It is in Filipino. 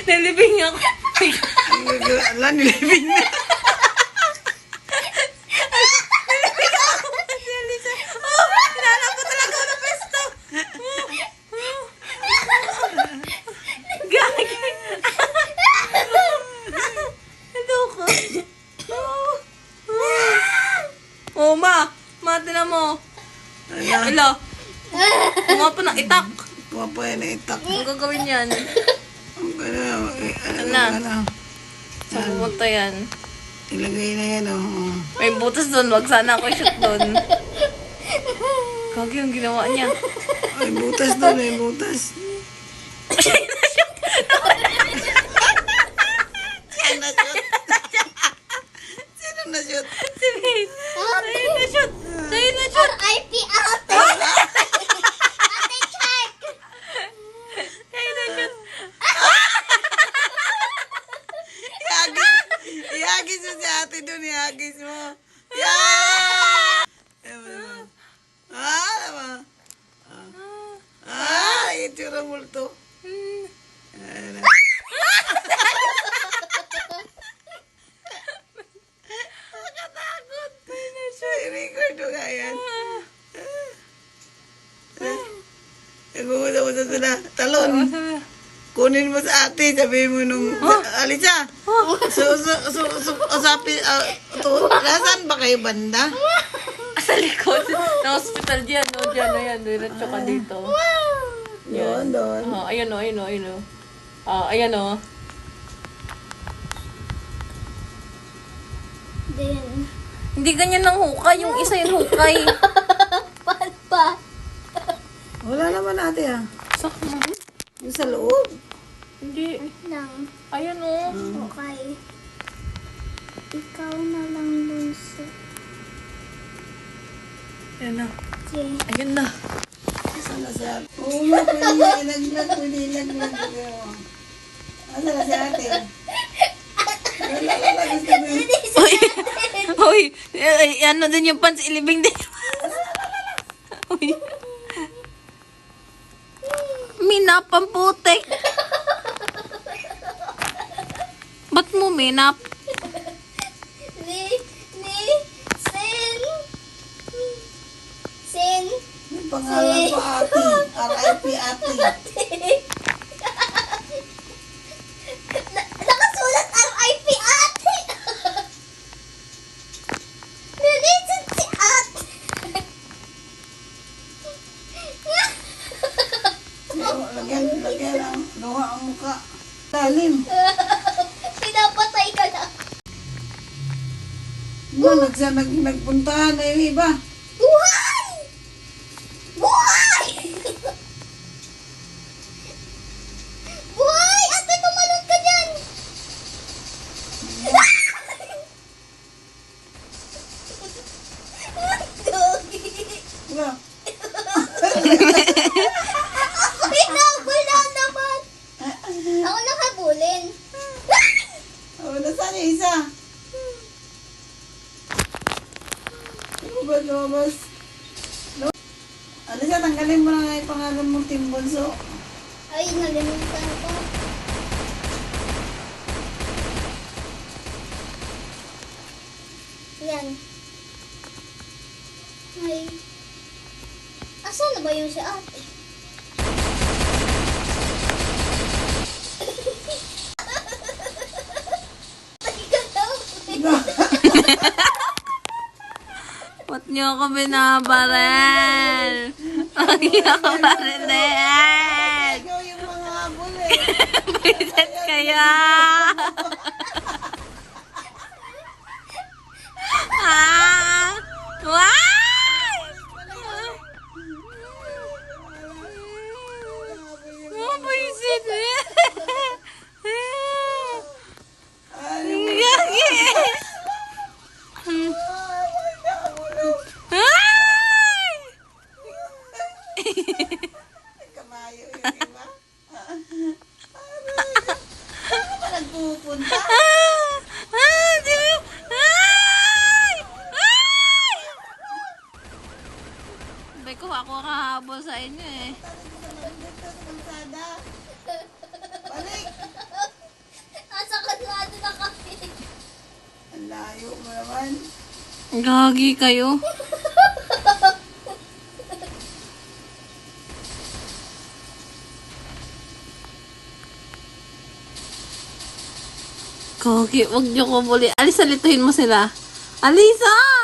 Nilibing ako. Ala, nilibing na. Hinanap ko talaga ako ng pesto. Gagi. Ito ko. Oh, ma. Tinan mo. Ala, Ilo. Mga pa ng itak. kuha pa yan na itak. Ang gagawin yan. Ano? Saan pumunta yan? Ilagay na yan, oh. May butas doon. Wag sana ako i-shoot doon. Gagi yung ginawa niya. Ay, butas doon, ay butas. Sino na-shoot? Sino na-shoot? Sige. Sa'yo na-shoot. Sa'yo na-shoot. RIP ate! Ate check! Sa'yo na-shoot. Ihagis mo si ate doon, ihagis mo. Yeah! Naman. Itsura multo. Ayan na. Nakatakot. I-record mo nga yan. Nag-uusap-usap sila. Talon. Kunin mo sa ate, sabihin mo nung, Alisa, usapin, nasaan ba kayo banda? Sa likod. Na hospital dyan. No? Dyan, ayan. Diretso ka dito. Doon. Oh, ayan o, ayan o, ayan o. Ayan o. Then, Hindi ganyan ng hukay. Yung isa yung hukay. pa. Wala naman ate ah. Sakma. Yung sa loob. Hindi. Lang. Ayan o. Okay. Ikaw na lang dun sa... Ayan na. Okay. Ayan na. Saan na si ate? Oo nga, pwede naglag. Ano na si ate? Wala, gusto mo yun. Uy. Uy. Ano din yung pants ilibing din. Uy. Minap ang putik. Ba't mo minap? Sin. May pangalan pa ate. RIP ate. Nakasulat RIP ate. Nilisan si ate. Lagyan ang luha ang muka. Talim. Pinapatay ka na. Nagpuntahan na yung iba. Buhay! Buhay! Buhay! Ate, tumalon ka dyan! Wala. Pinagul na naman! Ako nakabulin. Nasaan yung isa? Lumabas. Alisa, tanggalin mo na nga yung pangalan mong Team Bonso. Ay, nalimutan ko. Yan. Ay. Asan na ba yung si ate? Ay, galaw. Ba't niyo ako binabarel? Huwag niyo ako barilin. Ikaw yung mga habol eh. Bisit kaya. Why? Mga bisit. Gagi. Ay! Kamayo yung iba. Saan ba nagpupunta? Di ba? Ay! Ay! Bay ko ako kahabol sa inyo eh. Balik! mo naman. Gagi kayo. Gagi, wag niyo ko muli. Alisa, lituhin mo sila. Alisa!